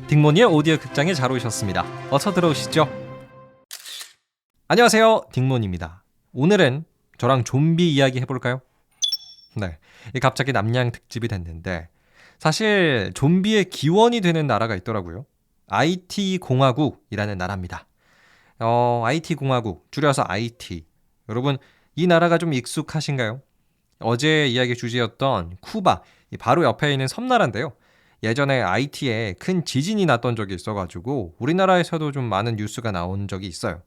딩모니의 오디오 극장에 잘 오셨습니다. 어서 들어오시죠. 안녕하세요, 딩모니입니다. 오늘은 저랑 좀비 이야기 해볼까요? 네, 갑자기 남양 특집이 됐는데 사실 좀비의 기원이 되는 나라가 있더라고요. IT 공화국이라는 나라입니다. IT 공화국, 줄여서 IT. 여러분, 이 나라가 좀 익숙하신가요? 어제 이야기 주제였던 쿠바, 바로 옆에 있는 섬나라인데요. 예전에 IT에 큰 지진이 났던 적이 있어가지고 우리나라에서도 좀 많은 뉴스가 나온 적이 있어요.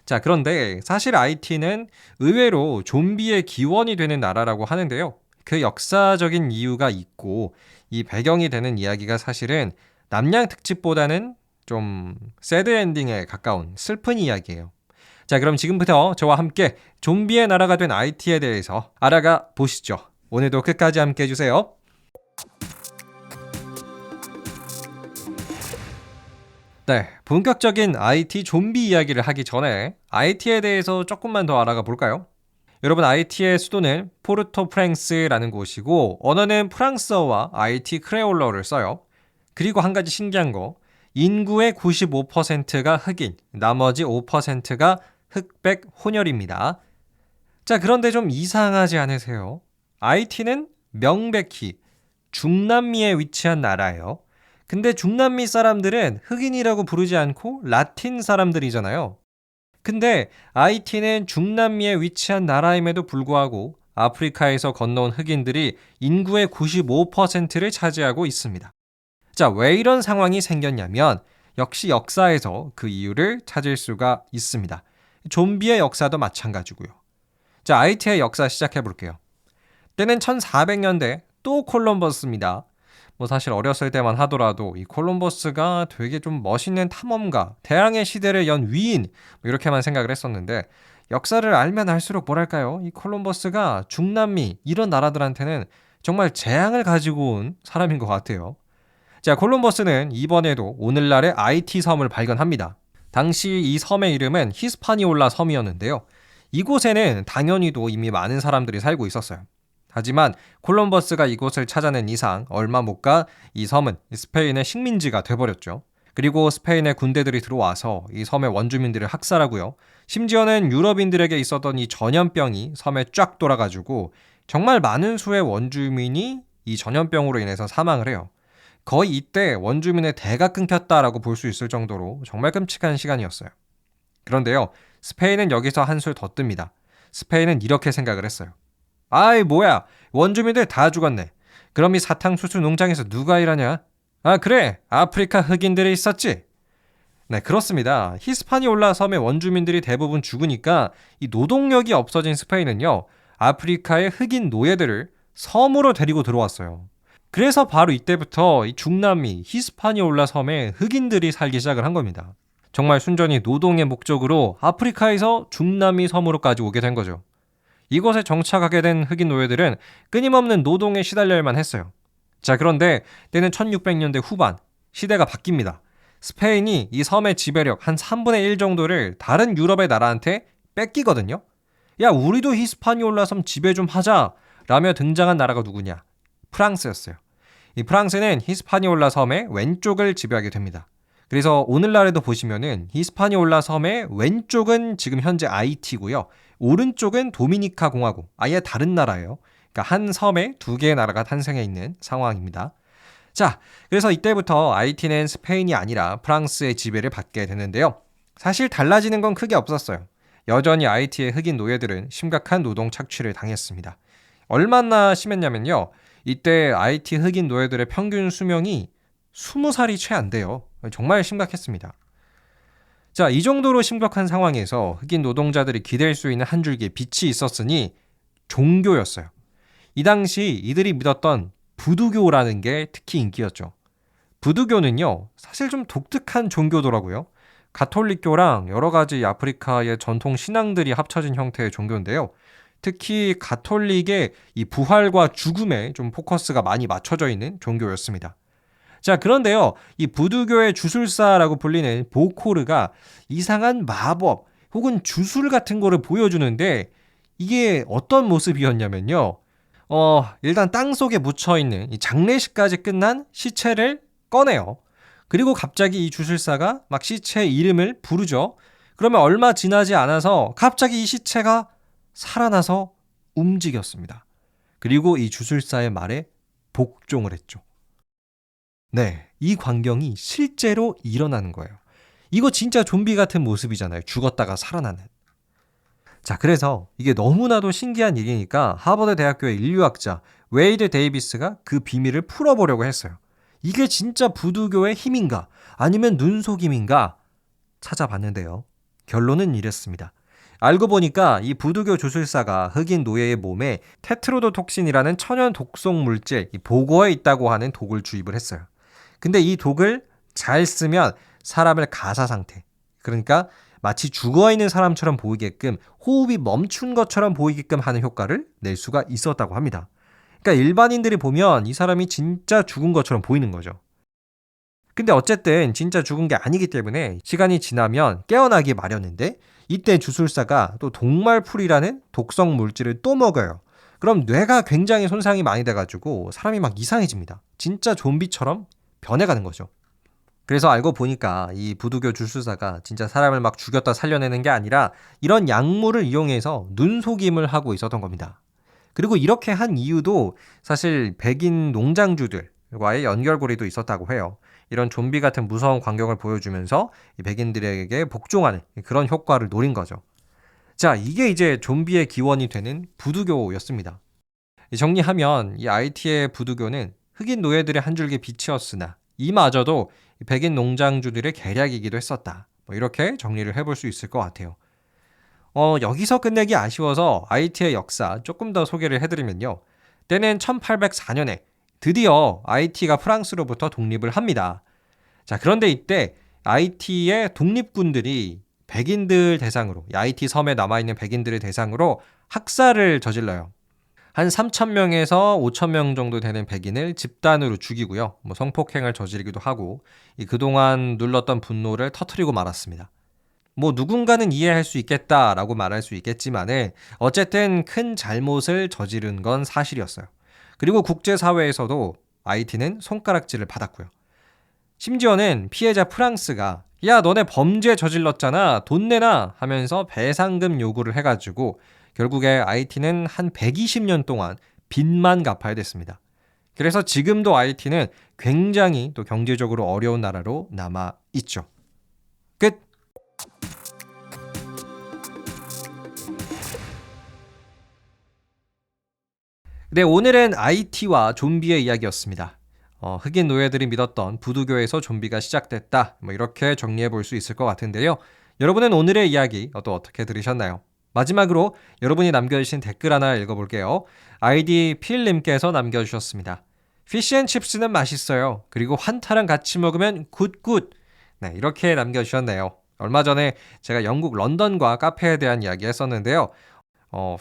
자, 그런데 사실 IT는 의외로 좀비의 기원이 되는 나라라고 하는데요. 그 역사적인 이유가 있고 이 배경이 되는 이야기가 사실은 남양 특집보다는 좀 새드 엔딩에 가까운 슬픈 이야기예요. 자, 그럼 지금부터 저와 함께 좀비의 나라가 된 IT에 대해서 알아가 보시죠. 오늘도 끝까지 함께 해주세요. 네, 본격적인 IT 좀비 이야기를 하기 전에 IT에 대해서 조금만 더 알아가 볼까요? 여러분, IT의 수도는 포르토프랑스라는 곳이고 언어는 프랑스어와 IT 크레올러를 써요. 그리고 한 가지 신기한 거, 인구의 95%가 흑인, 나머지 5%가 흑백 혼혈입니다. 자, 그런데 좀 이상하지 않으세요? IT는 명백히 중남미에 위치한 나라예요. 근데 중남미 사람들은 흑인이라고 부르지 않고 라틴 사람들이잖아요. 근데 IT는 중남미에 위치한 나라임에도 불구하고 아프리카에서 건너온 흑인들이 인구의 95%를 차지하고 있습니다. 자, 왜 이런 상황이 생겼냐면 역시 역사에서 그 이유를 찾을 수가 있습니다. 좀비의 역사도 마찬가지고요. 자, IT의 역사 시작해 볼게요. 때는 1400년대 또 콜럼버스입니다. 사실 어렸을 때만 하더라도 이 콜럼버스가 되게 좀 멋있는 탐험가, 대항해 시대를 연 위인 이렇게만 생각을 했었는데 역사를 알면 알수록 뭐랄까요? 이 콜럼버스가 중남미 이런 나라들한테는 정말 재앙을 가지고 온 사람인 것 같아요. 자, 콜럼버스는 이번에도 오늘날의 IT 섬을 발견합니다. 당시 이 섬의 이름은 히스파니올라 섬이었는데요. 이곳에는 당연히도 이미 많은 사람들이 살고 있었어요. 하지만 콜럼버스가 이곳을 찾아낸 이상 얼마 못 가 이 섬은 스페인의 식민지가 돼버렸죠. 그리고 스페인의 군대들이 들어와서 이 섬의 원주민들을 학살하고요. 심지어는 유럽인들에게 있었던 이 전염병이 섬에 쫙 돌아가지고 정말 많은 수의 원주민이 이 전염병으로 인해서 사망을 해요. 거의 이때 원주민의 대가 끊겼다라고 볼 수 있을 정도로 정말 끔찍한 시간이었어요. 그런데요, 스페인은 여기서 한술 더 뜹니다. 스페인은 이렇게 생각을 했어요. 아이 뭐야, 원주민들 다 죽었네. 그럼 이 사탕수수 농장에서 누가 일하냐? 아 그래, 아프리카 흑인들이 있었지. 네, 그렇습니다. 히스파니올라 섬의 원주민들이 대부분 죽으니까 이 노동력이 없어진 스페인은요, 아프리카의 흑인 노예들을 섬으로 데리고 들어왔어요. 그래서 바로 이때부터 이 중남미 히스파니올라 섬에 흑인들이 살기 시작을 한 겁니다. 정말 순전히 노동의 목적으로 아프리카에서 중남미 섬으로까지 오게 된 거죠. 이곳에 정착하게 된 흑인 노예들은 끊임없는 노동에 시달려야만 했어요. 자, 그런데 때는 1600년대 후반, 시대가 바뀝니다. 스페인이 이 섬의 지배력 한 3분의 1 정도를 다른 유럽의 나라한테 뺏기거든요. 야, 우리도 히스파니올라 섬 지배 좀 하자 라며 등장한 나라가 누구냐? 프랑스였어요. 이 프랑스는 히스파니올라 섬의 왼쪽을 지배하게 됩니다. 그래서 오늘날에도 보시면은 히스파니올라 섬의 왼쪽은 지금 현재 IT고요. 오른쪽은 도미니카 공화국, 아예 다른 나라예요. 그러니까 한 섬에 두 개의 나라가 탄생해 있는 상황입니다. 자, 그래서 이때부터 IT는 스페인이 아니라 프랑스의 지배를 받게 되는데요. 사실 달라지는 건 크게 없었어요. 여전히 IT의 흑인 노예들은 심각한 노동 착취를 당했습니다. 얼마나 심했냐면요. 이때 IT 흑인 노예들의 평균 수명이 20살이 채 안 돼요. 정말 심각했습니다. 자, 이 정도로 심각한 상황에서 흑인 노동자들이 기댈 수 있는 한 줄기의 빛이 있었으니 종교였어요. 이 당시 이들이 믿었던 부두교라는 게 특히 인기였죠. 부두교는요, 사실 좀 독특한 종교더라고요. 가톨릭교랑 여러 가지 아프리카의 전통 신앙들이 합쳐진 형태의 종교인데요. 특히 가톨릭의 이 부활과 죽음에 좀 포커스가 많이 맞춰져 있는 종교였습니다. 자, 그런데요, 이 부두교의 주술사라고 불리는 보코르가 이상한 마법 혹은 주술 같은 거를 보여주는데 이게 어떤 모습이었냐면요. 일단 땅속에 묻혀있는 이 장례식까지 끝난 시체를 꺼내요. 그리고 갑자기 이 주술사가 막 시체 이름을 부르죠. 그러면 얼마 지나지 않아서 갑자기 이 시체가 살아나서 움직였습니다. 그리고 이 주술사의 말에 복종을 했죠. 네, 이 광경이 실제로 일어나는 거예요. 이거 진짜 좀비 같은 모습이잖아요. 죽었다가 살아나는. 자, 그래서 이게 너무나도 신기한 일이니까 하버드 대학교의 인류학자 웨이드 데이비스가 그 비밀을 풀어보려고 했어요. 이게 진짜 부두교의 힘인가? 아니면 눈속임인가? 찾아봤는데요. 결론은 이랬습니다. 알고 보니까 이 부두교 주술사가 흑인 노예의 몸에 테트로도톡신이라는 천연 독성 물질, 이 보고에 있다고 하는 독을 주입을 했어요. 근데 이 독을 잘 쓰면 사람을 가사 상태, 그러니까 마치 죽어있는 사람처럼 보이게끔 호흡이 멈춘 것처럼 보이게끔 하는 효과를 낼 수가 있었다고 합니다. 그러니까 일반인들이 보면 이 사람이 진짜 죽은 것처럼 보이는 거죠. 근데 어쨌든 진짜 죽은 게 아니기 때문에 시간이 지나면 깨어나기 마련인데 이때 주술사가 또 독말풀이라는 독성 물질을 또 먹어요. 그럼 뇌가 굉장히 손상이 많이 돼가지고 사람이 막 이상해집니다. 진짜 좀비처럼 변해가는 거죠. 그래서 알고 보니까 이 부두교 주술사가 진짜 사람을 막 죽였다 살려내는 게 아니라 이런 약물을 이용해서 눈속임을 하고 있었던 겁니다. 그리고 이렇게 한 이유도 사실 백인 농장주들과의 연결고리도 있었다고 해요. 이런 좀비 같은 무서운 광경을 보여주면서 이 백인들에게 복종하는 그런 효과를 노린 거죠. 자, 이게 이제 좀비의 기원이 되는 부두교였습니다. 정리하면 이 IT의 부두교는 흑인 노예들의 한 줄기 빛이었으나 이마저도 백인 농장주들의 계략이기도 했었다. 이렇게 정리를 해볼 수 있을 것 같아요. 여기서 끝내기 아쉬워서 IT의 역사 조금 더 소개를 해드리면요. 때는 1804년에 드디어 IT가 프랑스로부터 독립을 합니다. 자, 그런데 이때 IT의 독립군들이 백인들 대상으로, IT 섬에 남아있는 백인들을 대상으로 학살을 저질러요. 한 3,000명에서 5,000명 정도 되는 백인을 집단으로 죽이고요. 성폭행을 저지르기도 하고 그동안 눌렀던 분노를 터뜨리고 말았습니다. 누군가는 이해할 수 있겠다라고 말할 수 있겠지만은 어쨌든 큰 잘못을 저지른 건 사실이었어요. 그리고 국제사회에서도 IT는 손가락질을 받았고요. 심지어는 피해자 프랑스가 야, 너네 범죄 저질렀잖아. 돈 내놔 하면서 배상금 요구를 해가지고 결국에 IT는 한 120년 동안 빚만 갚아야 됐습니다. 그래서 지금도 IT는 굉장히 또 경제적으로 어려운 나라로 남아 있죠. 끝! 네, 오늘은 IT와 좀비의 이야기였습니다. 흑인 노예들이 믿었던 부두교에서 좀비가 시작됐다. 이렇게 정리해 볼 수 있을 것 같은데요. 여러분은 오늘의 이야기 또 어떻게 들으셨나요? 마지막으로 여러분이 남겨주신 댓글 하나 읽어볼게요. 아이디 필님께서 남겨주셨습니다. 피쉬앤칩스는 맛있어요. 그리고 환타랑 같이 먹으면 굿굿. 네, 이렇게 남겨주셨네요. 얼마 전에 제가 영국 런던과 카페에 대한 이야기 했었는데요.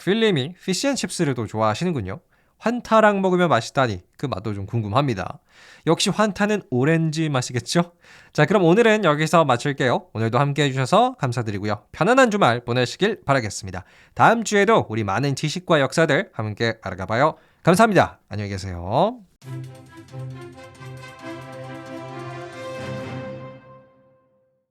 필님이 피쉬앤칩스를 또 좋아하시는군요. 환타랑 먹으면 맛있다니 그 맛도 좀 궁금합니다. 역시 환타는 오렌지 맛이겠죠? 자, 그럼 오늘은 여기서 마칠게요. 오늘도 함께 해주셔서 감사드리고요. 편안한 주말 보내시길 바라겠습니다. 다음 주에도 우리 많은 지식과 역사들 함께 알아가봐요. 감사합니다. 안녕히 계세요.